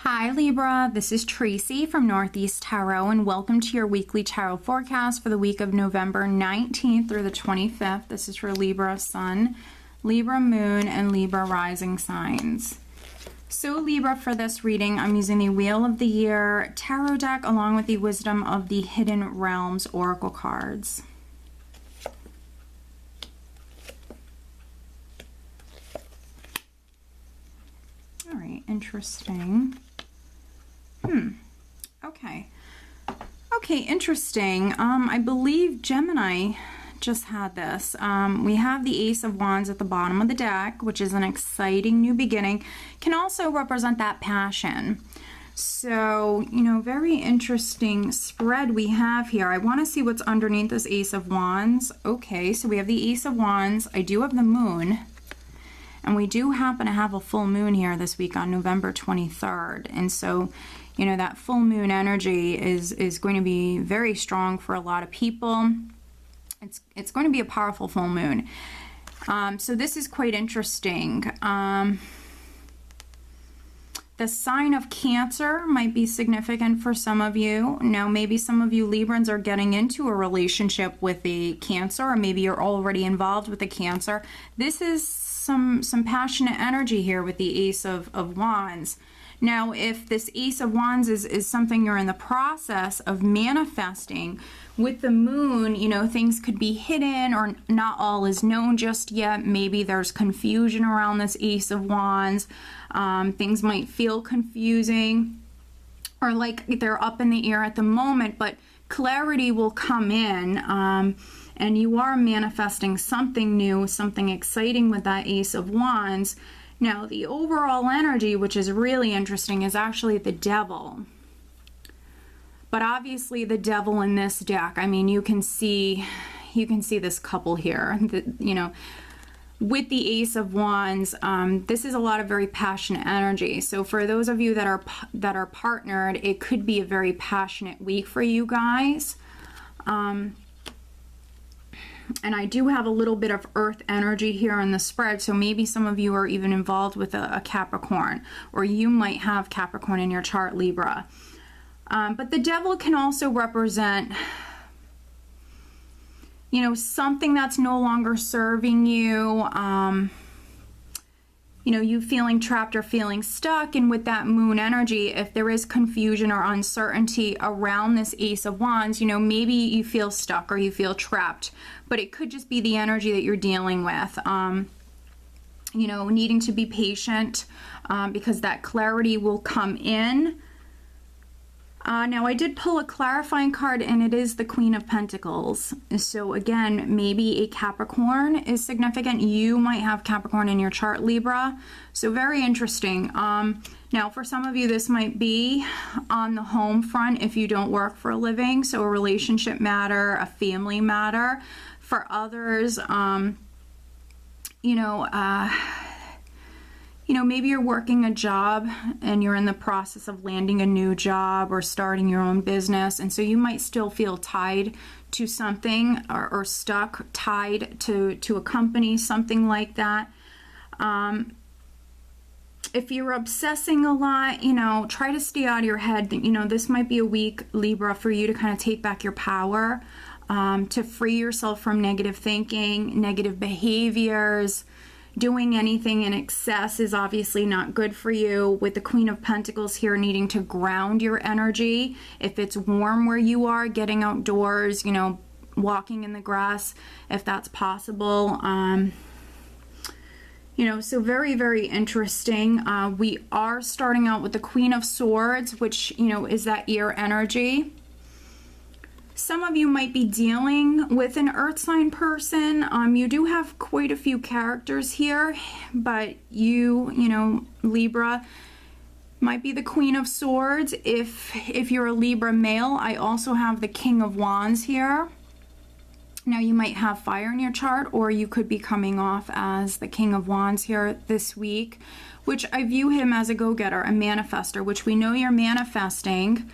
Hi Libra, this is Tracy from Northeast Tarot and welcome to your weekly tarot forecast for the week of November 19th through the 25th. This is for Libra Sun, Libra Moon, and Libra Rising signs. So Libra, for this reading, I'm using the Wheel of the Year tarot deck along with the Wisdom of the Hidden Realms oracle cards. All right, interesting. Okay, interesting. I believe Gemini just had this. We have the Ace of Wands at the bottom of the deck, which is an exciting new beginning. Can also represent that passion. So, you know, very interesting spread we have here. I want to see what's underneath this Ace of Wands. Okay, so we have the Ace of Wands. I do have the Moon. And we do happen to have a full moon here this week on November 23rd. And so, you know, that full moon energy is going to be very strong for a lot of people. It's going to be a powerful full moon. So this is quite interesting. The sign of Cancer might be significant for some of you. Now, maybe some of you Librans are getting into a relationship with a Cancer, or maybe you're already involved with a Cancer. This is some passionate energy here with the Ace of Wands. Now, if this Ace of Wands is something you're in the process of manifesting, with the Moon, you know, things could be hidden or not all is known just yet. Maybe there's confusion around this Ace of Wands. Things might feel confusing or like they're up in the air at the moment, but clarity will come in. And you are manifesting something new, something exciting with that Ace of Wands. Now, the overall energy, which is really interesting, is actually the Devil. But obviously the Devil in this deck, I mean, you can see this couple here, you know, with the Ace of Wands. This is a lot of very passionate energy. So for those of you that are partnered, it could be a very passionate week for you guys. And I do have a little bit of earth energy here in the spread, so maybe some of you are even involved with a Capricorn, or you might have Capricorn in your chart, Libra. But the Devil can also represent, you know, something that's no longer serving you, you know, you feeling trapped or feeling stuck. And with that Moon energy, if there is confusion or uncertainty around this Ace of Wands, you know, maybe you feel stuck or you feel trapped, but it could just be the energy that you're dealing with. You know, needing to be patient because that clarity will come in. Now, I did pull a clarifying card, and it is the Queen of Pentacles. So again, maybe a Capricorn is significant. You might have Capricorn in your chart, Libra. So very interesting. Now, for some of you, this might be on the home front if you don't work for a living. So a relationship matter, a family matter. For others, you know, maybe you're working a job and you're in the process of landing a new job or starting your own business. And so you might still feel tied to something or stuck, tied to a company, something like that. If you're obsessing a lot, you know, try to stay out of your head. You know, this might be a week, Libra, for you to kind of take back your power, to free yourself from negative thinking, negative behaviors. Doing anything in excess is obviously not good for you. With the Queen of Pentacles here, needing to ground your energy. If it's warm where you are, getting outdoors, you know, walking in the grass, if that's possible. You know, so very, very interesting. We are starting out with the Queen of Swords, which, you know, is that air energy. Some of you might be dealing with an earth sign person. You do have quite a few characters here, but you know, Libra might be the Queen of Swords. If you're a Libra male, I also have the King of Wands here. Now, you might have fire in your chart, or you could be coming off as the King of Wands here this week, which I view him as a go-getter, a manifester, which we know you're manifesting.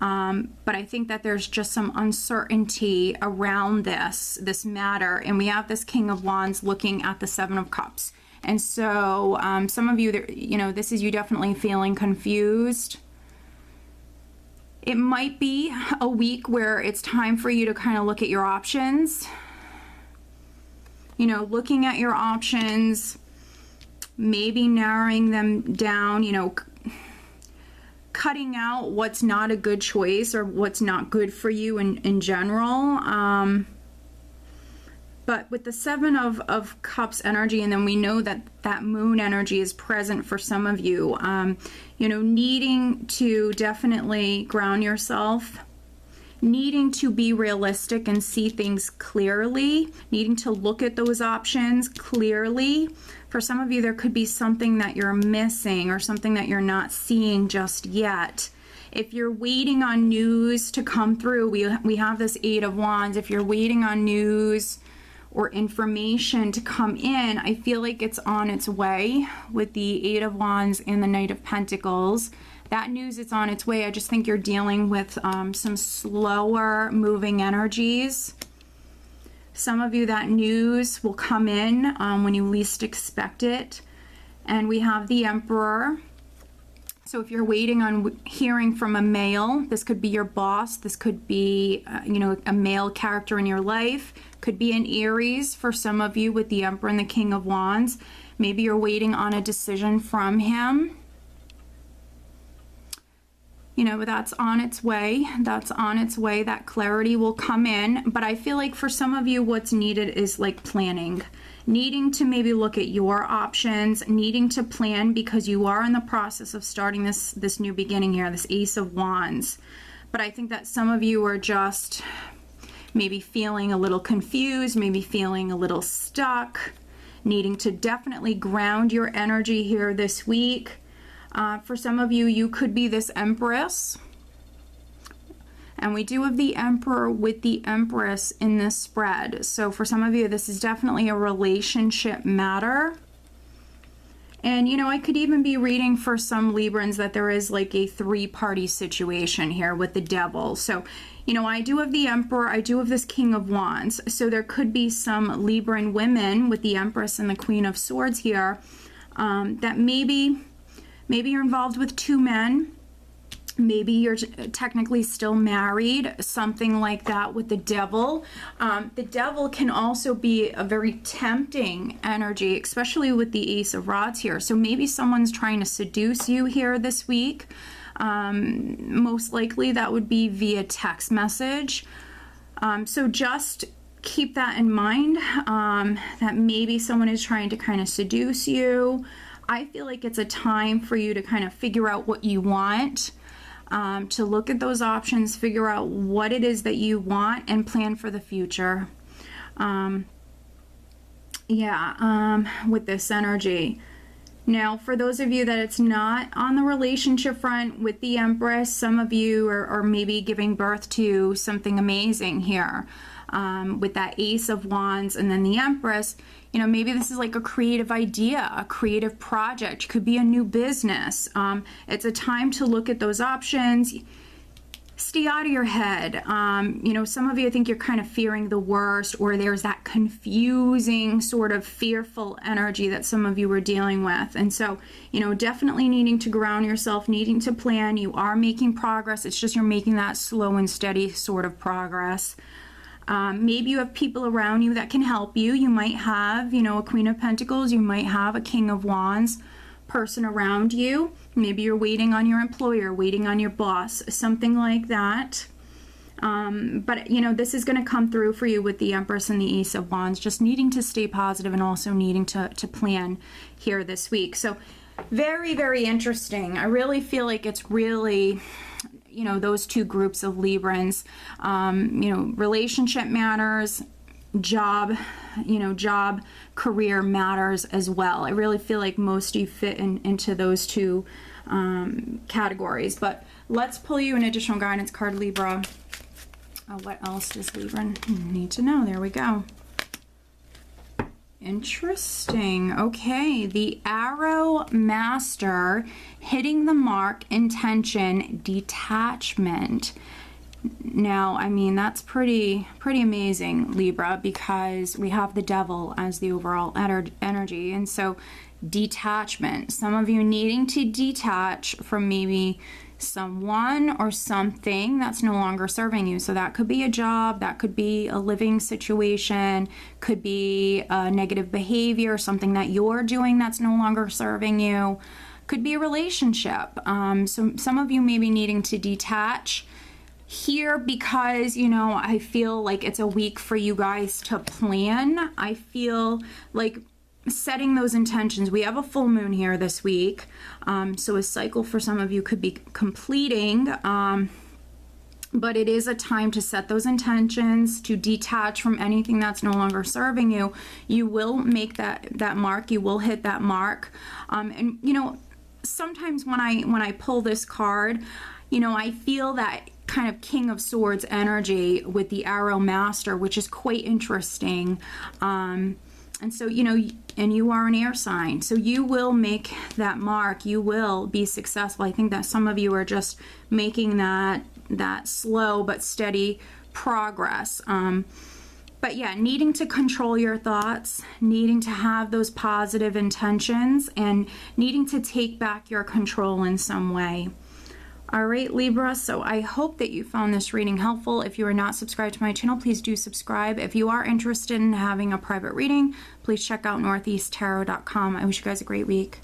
But I think that there's just some uncertainty around this matter. And we have this King of Wands looking at the Seven of Cups. And so some of you, you know, this is you definitely feeling confused. It might be a week where it's time for you to kind of look at your options. You know, looking at your options, maybe narrowing them down, you know, cutting out what's not a good choice or what's not good for you in general. But with the Seven of Cups energy, and then we know that that moon energy is present for some of you, you know, needing to definitely ground yourself, needing to be realistic and see things clearly, needing to look at those options clearly. For some of you, there could be something that you're missing or something that you're not seeing just yet. If you're waiting on news to come through, we have this Eight of Wands. If you're waiting on news or information to come in, I feel like it's on its way with the Eight of Wands and the Knight of Pentacles. That news, it's on its way. I just think you're dealing with some slower moving energies. Some of you, that news will come in when you least expect it. And we have the Emperor. So if you're waiting on hearing from a male, this could be your boss. This could be, you know, a male character in your life. Could be an Aries for some of you with the Emperor and the King of Wands. Maybe you're waiting on a decision from him. You know, that's on its way. That's on its way. That clarity will come in. But I feel like for some of you, what's needed is like planning. Needing to maybe look at your options, needing to plan because you are in the process of starting this new beginning here, this Ace of Wands. But I think that some of you are just maybe feeling a little confused, maybe feeling a little stuck, needing to definitely ground your energy here this week. For some of you, you could be this Empress. And we do have the Emperor with the Empress in this spread. So for some of you, this is definitely a relationship matter. And, you know, I could even be reading for some Librans that there is like a three-party situation here with the Devil. So, you know, I do have the Emperor. I do have this King of Wands. So there could be some Libran women with the Empress and the Queen of Swords here that maybe you're involved with two men. Maybe you're technically still married, something like that with the Devil. The Devil can also be a very tempting energy, especially with the Ace of Rods here. So maybe someone's trying to seduce you here this week. Most likely that would be via text message. So just keep that in mind, that maybe someone is trying to kind of seduce you. I feel like it's a time for you to kind of figure out what you want, to look at those options, figure out what it is that you want, and plan for the future. With this energy. Now, for those of you that it's not on the relationship front with the Empress, some of you are maybe giving birth to something amazing here. With that Ace of Wands and then the Empress, you know, maybe this is like a creative idea, a creative project, could be a new business. It's a time to look at those options. Stay out of your head. You know, some of you, I think you're kind of fearing the worst, or there's that confusing sort of fearful energy that some of you were dealing with. And so, you know, definitely needing to ground yourself, needing to plan. You are making progress. It's just you're making that slow and steady sort of progress. Maybe you have people around you that can help you. You might have, you know, a Queen of Pentacles. You might have a King of Wands person around you. Maybe you're waiting on your employer, waiting on your boss, something like that. But, you know, this is going to come through for you with the Empress and the Ace of Wands, just needing to stay positive and also needing to plan here this week. So very, very interesting. I really feel like it's really, you know, those two groups of Librans, you know, relationship matters, job, you know, job, career matters as well. I really feel like most of you fit into those two categories. But let's pull you an additional guidance card, Libra. What else does Libra need to know? There we go. Interesting. Okay, the Arrow Master, hitting the mark, intention, detachment. Now, I mean, that's pretty amazing, Libra, because we have the devil as the overall energy. And so detachment, some of you needing to detach from maybe someone or something that's no longer serving you. So that could be a job, that could be a living situation, could be a negative behavior, something that you're doing that's no longer serving you, could be a relationship. So some of you may be needing to detach here because, you know, I feel like it's a week for you guys to plan. I feel like setting those intentions. We have a full moon here this week, so a cycle for some of you could be completing, but it is a time to set those intentions, to detach from anything that's no longer serving you. You will make that mark, you will hit that mark. And you know, sometimes when I pull this card, you know, I feel that kind of King of Swords energy with the Arrow Master, which is quite interesting. And so, you know, and you are an air sign, so you will make that mark, you will be successful. I think that some of you are just making that slow but steady progress. But yeah, needing to control your thoughts, needing to have those positive intentions, and needing to take back your control in some way. All right, Libra, so I hope that you found this reading helpful. If you are not subscribed to my channel, please do subscribe. If you are interested in having a private reading, please check out northeasttarot.com. I wish you guys a great week.